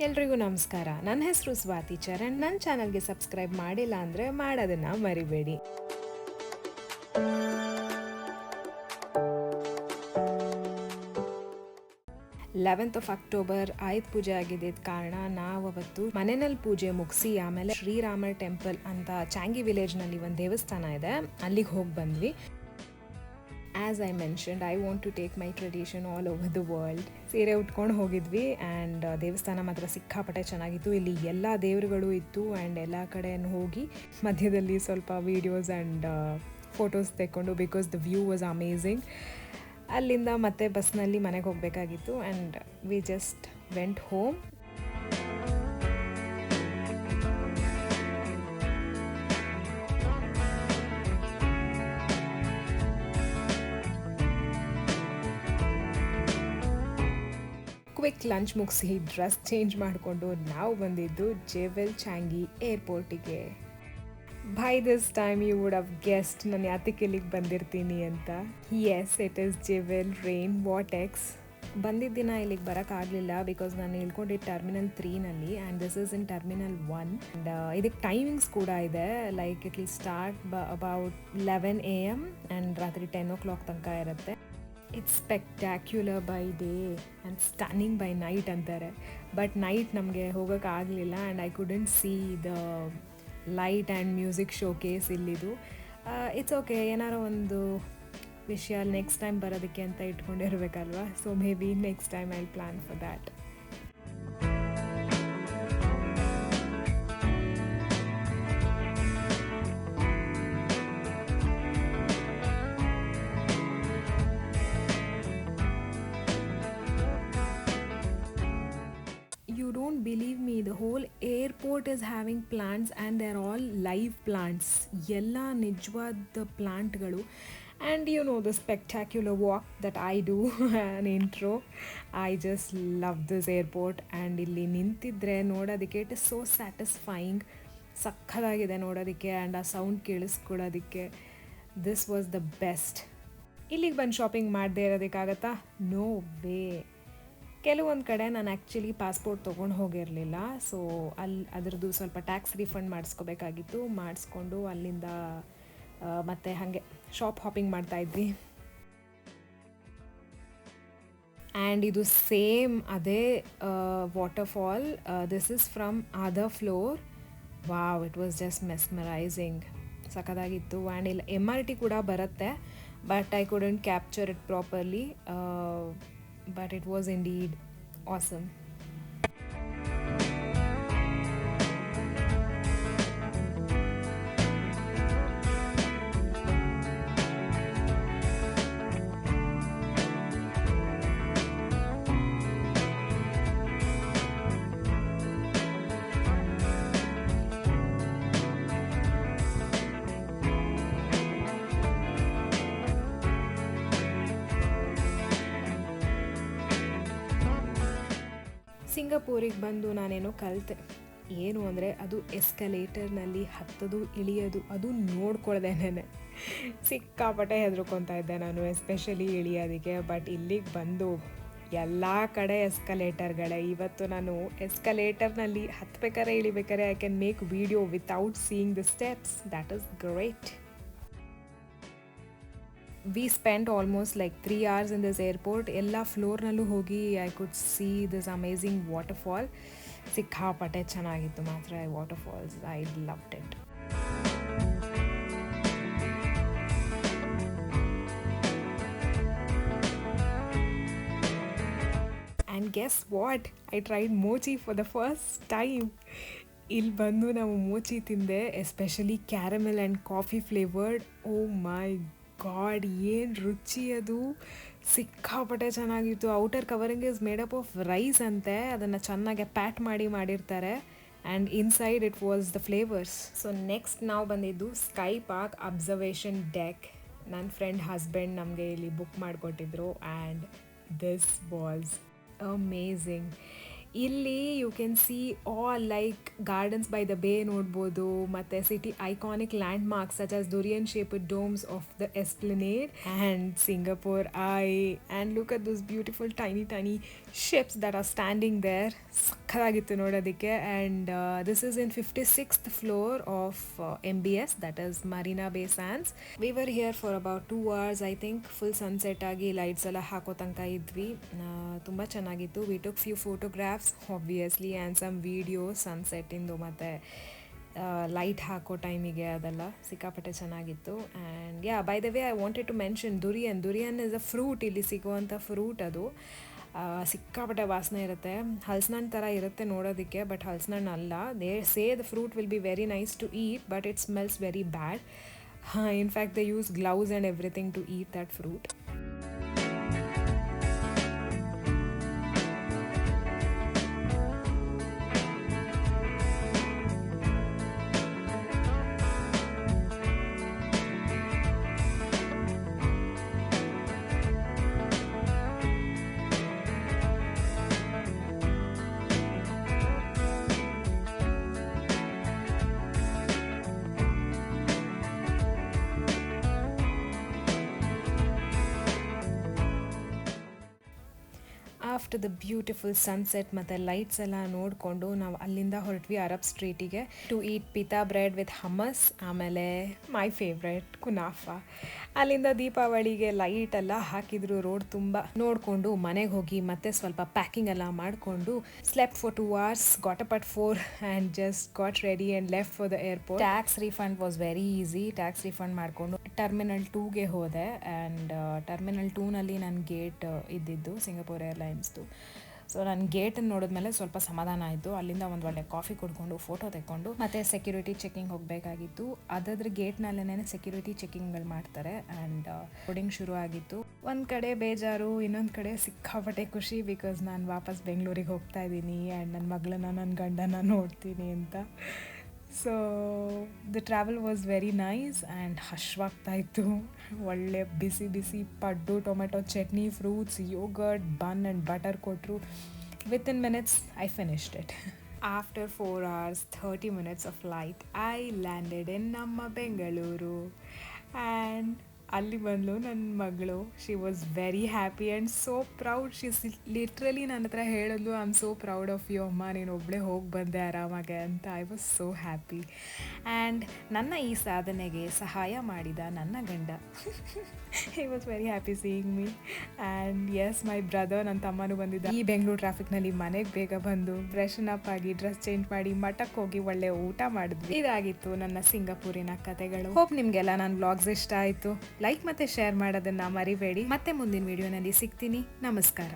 ಎಲ್ರಿಗೂ ನಮಸ್ಕಾರ. ನನ್ನ ಹೆಸರು ಸ್ವಾತಿ ಚರಣ್. ನನ್ನ ಚಾನಲ್ಗೆ ಸಬ್ಸ್ಕ್ರೈಬ್ ಮಾಡಿಲ್ಲ ಅಂದರೆ ಮಾಡೋದನ್ನು ಮರಿಬೇಡಿ. 11th of October ಆಯುಧ ಪೂಜೆ ಆಗಿದ್ದ ಕಾರಣ ನಾವು ಅವತ್ತು ಮನೆಯಲ್ಲಿ ಪೂಜೆ ಮುಗಿಸಿ ಆಮೇಲೆ ಶ್ರೀರಾಮ ಟೆಂಪಲ್ ಅಂತ ಚಾಂಗಿ ವಿಲೇಜ್ನಲ್ಲಿ ಒಂದು ದೇವಸ್ಥಾನ ಇದೆ, ಅಲ್ಲಿಗೆ ಹೋಗಿ ಬಂದ್ವಿ. As I mentioned, I want to take my tradition all over the world. ಸೀರೆ ಉಟ್ಕೊಂಡು ಹೋಗಿದ್ವಿ ಆ್ಯಂಡ್ ದೇವಸ್ಥಾನ ಮಾತ್ರ ಸಿಕ್ಕಾಪಟ್ಟೆ ಚೆನ್ನಾಗಿತ್ತು. ಇಲ್ಲಿ ಎಲ್ಲ ದೇವರುಗಳು ಇತ್ತು ಆ್ಯಂಡ್ ಎಲ್ಲ ಕಡೆ ಹೋಗಿ ಮಧ್ಯದಲ್ಲಿ ಸ್ವಲ್ಪ ವೀಡಿಯೋಸ್ ಆ್ಯಂಡ್ ಫೋಟೋಸ್ ತೆಕ್ಕೊಂಡು, because the view was amazing. ಅಲ್ಲಿಂದ ಮತ್ತೆ ಬಸ್ನಲ್ಲಿ ಮನೆಗೆ ಹೋಗಬೇಕಾಗಿತ್ತು and we just went home. Quick lunch ಮುಗಿಸಿ ಡ್ರೆಸ್ ಚೇಂಜ್ ಮಾಡಿಕೊಂಡು ನಾವು ಬಂದಿದ್ದು ಜೆವೆಲ್ ಚಾಂಗಿ ಏರ್ಪೋರ್ಟಿಗೆ. By this time you would have guessed ನಾನು ಯಾತಕ್ಕೆ ಇಲ್ಲಿಗೆ ಬಂದಿರ್ತೀನಿ ಅಂತ. Yes, it is Jewel Rain Vortex. ಬಂದಿದ್ದ ದಿನ ಇಲ್ಲಿಗೆ ಬರೋಕ್ಕಾಗಲಿಲ್ಲ ಬಿಕಾಸ್ ನಾನು ಇಳ್ಕೊಂಡಿದ್ದು ಟರ್ಮಿನಲ್ 3ನಲ್ಲಿ and this is in terminal 1. And ಇದಕ್ಕೆ ಟೈಮಿಂಗ್ಸ್ ಕೂಡ ಇದೆ. Like it will start about 11 AM and ರಾತ್ರಿ 10 o'clock ತನಕ ಇರುತ್ತೆ. It's spectacular by day and stunning by night ಅಂತಾರೆ. ಬಟ್ ನೈಟ್ ನಮಗೆ ಹೋಗೋಕ್ಕಾಗಲಿಲ್ಲ and I couldn't see the light and music showcase ಇಲ್ಲಿದು. ಇಟ್ಸ್ ಓಕೆ, ಏನಾರೋ ಒಂದು ವಿಷಯ ನೆಕ್ಸ್ಟ್ ಟೈಮ್ ಬರೋದಕ್ಕೆ ಅಂತ ಇಟ್ಕೊಂಡಿರ್ಬೇಕಲ್ವ. So maybe next time I plan for that. You don't believe me, the whole airport is having plants and they're all live plants. Yella nijwad plantgalu. And you know the spectacular walk that I do an intro. I just love this airport and illi nintidre nodadike it is so satisfying. Sakkadagide nodadike and ಆ sound ಕೇಳಿಸ್ಕೊಳ್ಳೋದಕ್ಕೆ this was the best. ಇಲ್ಲಿಗೆ ಬಂದು shopping ಮಾಡದೇ ಇರೋದಕ್ಕಾಗತ್ತಾ? No way. ಕೆಲವೊಂದು ಕಡೆ ನಾನು actually passport ತೊಗೊಂಡು ಹೋಗಿರಲಿಲ್ಲ. So ಅದರದ್ದು ಸ್ವಲ್ಪ ಟ್ಯಾಕ್ಸ್ ರಿಫಂಡ್ ಮಾಡಿಸ್ಕೋಬೇಕಾಗಿತ್ತು. ಮಾಡಿಸ್ಕೊಂಡು ಅಲ್ಲಿಂದ ಮತ್ತೆ ಹಾಗೆ ಶಾಪ್ ಹಾಪಿಂಗ್ ಮಾಡ್ತಾಯಿದ್ವಿ. ಆ್ಯಂಡ್ ಇದು ಸೇಮ್ ಅದೇ waterfall. This is from other floor. Wow, it was just mesmerising. ಸಖತ್ತಾಗಿತ್ತು. ಆ್ಯಂಡ್ ಇಲ್ಲಿ MRT ಕೂಡ ಬರುತ್ತೆ, but I couldn't capture it properly. But it was indeed awesome. ಸಿಂಗಪೂರಿಗೆ ಬಂದು ನಾನೇನೋ ಕಲಿತೆ. ಏನು ಅಂದರೆ ಅದು ಎಸ್ಕಲೇಟರ್ನಲ್ಲಿ ಹತ್ತೋದು ಇಳಿಯೋದು ಅದು ನೋಡ್ಕೊಳ್ದೇನೆ ಸಿಕ್ಕಾಪಟ್ಟೆ ಹೆದರ್ಕೊತಾ ಇದ್ದೆ ನಾನು, ಎಸ್ಪೆಷಲಿ ಇಳಿಯೋದಕ್ಕೆ. ಬಟ್ ಇಲ್ಲಿಗೆ ಬಂದು ಎಲ್ಲ ಕಡೆ ಎಸ್ಕಲೇಟರ್ಗಳೇ. ಇವತ್ತು ನಾನು ಎಸ್ಕಲೇಟರ್ನಲ್ಲಿ ಹತ್ಬೇಕಾರೆ ಇಳಿಬೇಕಾರೆ I can make video without seeing the steps. That is great. We spent almost like 3 hours in this airport. ಎಲ್ಲ ಫ್ಲೋರ್ನಲ್ಲೂ ಹೋಗಿ I could see this amazing waterfall. ಸಿಕ್ಕಾಪಟ್ಟೆ ಚೆನ್ನಾಗಿತ್ತು ಮಾತ್ರ ಈ waterfalls. I loved it. And guess what, I tried mochi for the first time. ಇಲ್ಲಿ ಬಂದು ನಾವು ಮೋಚಿ ತಿಂದೆ, especially caramel and coffee flavoured. Oh my God, ಏನು ರುಚಿ ಅದು! ಸಿಕ್ಕಾಪಟ್ಟೆ ಚೆನ್ನಾಗಿತ್ತು. Outer covering is made up of rice ಅಂತೆ, ಅದನ್ನು ಚೆನ್ನಾಗಿ ಪ್ಯಾಟ್ ಮಾಡಿರ್ತಾರೆ. And inside it was the flavours. So next ನಾವು ಬಂದಿದ್ದು ಸ್ಕೈ ಪಾರ್ಕ್ ಅಬ್ಸರ್ವೇಷನ್ ಡೆಕ್. ನನ್ನ ಫ್ರೆಂಡ್ ಹಸ್ಬೆಂಡ್ ನಮಗೆ ಇಲ್ಲಿ ಬುಕ್ ಮಾಡಿಕೊಟ್ಟಿದ್ರು ಆ್ಯಂಡ್ ದಿಸ್ ವಾಸ್ ಅಮೇಝಿಂಗ್. ಇಲ್ಲಿ you can see all like Gardens by the Bay ನೋಡ್ಬೋದು, ಮತ್ತು city iconic landmarks such as durian shaped domes of the Esplanade and Singapore eye. And look at those beautiful tiny ships that are standing there. ಸಕ್ಕತ್ತಾಗಿತ್ತು ನೋಡೋದಕ್ಕೆ. And this is in 56th floor of MBS, that is Marina Bay Sands. We were here for about 2 hours I think. Full sunset ಆಗಿ lights ಎಲ್ಲ ಹಾಕೋ ತನಕ ಇದ್ವಿ. ತುಂಬ ಚೆನ್ನಾಗಿತ್ತು. We took few photographs obviously and some videos ಸನ್ಸೆಟ್ಟಿಂದು ಮತ್ತು light ಹಾಕೋ ಟೈಮಿಗೆ ಅದೆಲ್ಲ ಸಿಕ್ಕಾಪಟ್ಟೆ ಚೆನ್ನಾಗಿತ್ತು. And by the way I wanted to mention durian is a fruit. ಇಲ್ಲಿ ಸಿಗುವಂಥ ಫ್ರೂಟ್ ಅದು. ಸಿಕ್ಕಾಪಟ್ಟೆ ವಾಸನೆ ಇರುತ್ತೆ. ಹಲಸಿನಣ್ಣು ಥರ ಇರುತ್ತೆ ನೋಡೋದಕ್ಕೆ, ಬಟ್ ಹಲಸಿನಣ್ಣು ಅಲ್ಲ. They say the fruit will be very nice to eat, but it smells very bad. In fact they use gloves and everything to eat that fruit. After the beautiful sunset ಮತ್ತು ಲೈಟ್ಸ್ ಎಲ್ಲ ನೋಡಿಕೊಂಡು ನಾವು ಅಲ್ಲಿಂದ ಹೊರಟ್ವಿ Arab ಸ್ಟ್ರೀಟಿಗೆ to eat ಪಿತಾ bread with ಹಮ್ಮಸ್, ಆಮೇಲೆ my favourite ಕುನಾಫಾ. ಅಲ್ಲಿಂದ ದೀಪಾವಳಿಗೆ ಲೈಟ್ ಎಲ್ಲ ಹಾಕಿದ್ರು ರೋಡ್ ತುಂಬ. ನೋಡಿಕೊಂಡು ಮನೆಗೆ ಹೋಗಿ ಮತ್ತೆ ಸ್ವಲ್ಪ ಪ್ಯಾಕಿಂಗ್ ಎಲ್ಲ ಮಾಡಿಕೊಂಡು ಸ್ಲೆಪ್ for 2 hours, got up at 4 and just got ready and left for the airport. Tax refund was very easy. Tax refund ಮಾಡಿಕೊಂಡು ಟರ್ಮಿನಲ್ 2ಗೆ ಹೋದೆ. ಆ್ಯಂಡ್ ಟರ್ಮಿನಲ್ 2ನಲ್ಲಿ ನನ್ನ ಗೇಟ್ ಇದ್ದಿದ್ದು ಸಿಂಗಾಪುರ್ ಏರ್ಲೈನ್ಸ್ದು. ಸೊ ನನ್ನ ಗೇಟನ್ನು ನೋಡಿದ್ಮೇಲೆ ಸ್ವಲ್ಪ ಸಮಾಧಾನ ಆಯಿತು. ಅಲ್ಲಿಂದ ಒಂದು ಒಳ್ಳೆ ಕಾಫಿ ಕುಡ್ಕೊಂಡು ಫೋಟೋ ತೆಕ್ಕೊಂಡು ಮತ್ತು ಸೆಕ್ಯೂರಿಟಿ ಚೆಕಿಂಗ್ ಹೋಗಬೇಕಾಗಿತ್ತು. ಅದಾದ್ರೆ ಗೇಟ್ನಲ್ಲೇ ಸೆಕ್ಯೂರಿಟಿ ಚೆಕಿಂಗ್ಗಳು ಮಾಡ್ತಾರೆ. ಆ್ಯಂಡ್ ಬೋರ್ಡಿಂಗ್ ಶುರು ಆಗಿತ್ತು. ಒಂದು ಕಡೆ ಬೇಜಾರು, ಇನ್ನೊಂದು ಕಡೆ ಸಿಕ್ಕಾಪಟ್ಟೆ ಖುಷಿ, ಬಿಕಾಸ್ ನಾನು ವಾಪಸ್ ಬೆಂಗಳೂರಿಗೆ ಹೋಗ್ತಾ ಇದ್ದೀನಿ ಆ್ಯಂಡ್ ನನ್ನ ಮಗಳನ್ನ ನನ್ನ ಗಂಡನ ನೋಡ್ತೀನಿ ಅಂತ. So the travel was very nice and ಹಶ್ವಾಗ್ತಾ ಇತ್ತು. ಒಳ್ಳೆ ಬಿಸಿ ಬಿಸಿ paddu, tomato chutney, fruits, yoghurt, bun and butter ಕೊಟ್ಟರು. Within minutes I finished it. After 4 hours 30 minutes of flight I landed in ನಮ್ಮ ಬೆಂಗಳೂರು. ಆ್ಯಂಡ್ ಅಲ್ಲಿ ಬಂದಳು ನನ್ನ ಮಗಳು. She was very happy and so proud. She literally ನನ್ನ ಹತ್ರ ಹೇಳಿದ್ಲು, I am so proud of you ಅಮ್ಮ, ನೀನು ಒಬ್ಬಳೇ ಹೋಗಿ ಬಂದೆ ಆರಾಮಾಗೆ ಅಂತ. I was so happy. And ನನ್ನ ಈ ಸಾಧನೆಗೆ ಸಹಾಯ ಮಾಡಿದ ನನ್ನ ಗಂಡ, he was very happy seeing me. And yes, my brother, ನನ್ನ ತಮ್ಮನೂ ಬಂದಿದ್ದ. ಈ ಬೆಂಗಳೂರು ಟ್ರಾಫಿಕ್ನಲ್ಲಿ ಮನೆಗೆ ಬೇಗ ಬಂದು ಫ್ರೆಶನ್ ಅಪ್ ಆಗಿ ಡ್ರೆಸ್ ಚೇಂಜ್ ಮಾಡಿ ಮಠಕ್ಕೆ ಹೋಗಿ ಒಳ್ಳೆ ಊಟ ಮಾಡಿದ್ವಿ. ಇದಾಗಿತ್ತು ನನ್ನ ಸಿಂಗಾಪುರಿನ ಕತೆಗಳು. ಹೋಪ್ ನಿಮಗೆಲ್ಲ ನನ್ನ ವ್ಲಾಗ್ಸ್ ಇಷ್ಟ ಆಯಿತು. ಲೈಕ್ ಮತ್ತು ಶೇರ್ ಮಾಡೋದನ್ನು ಮರಿಬೇಡಿ. ಮತ್ತೆ ಮುಂದಿನ ವಿಡಿಯೋನಲ್ಲಿ ಸಿಗ್ತೀನಿ. ನಮಸ್ಕಾರ.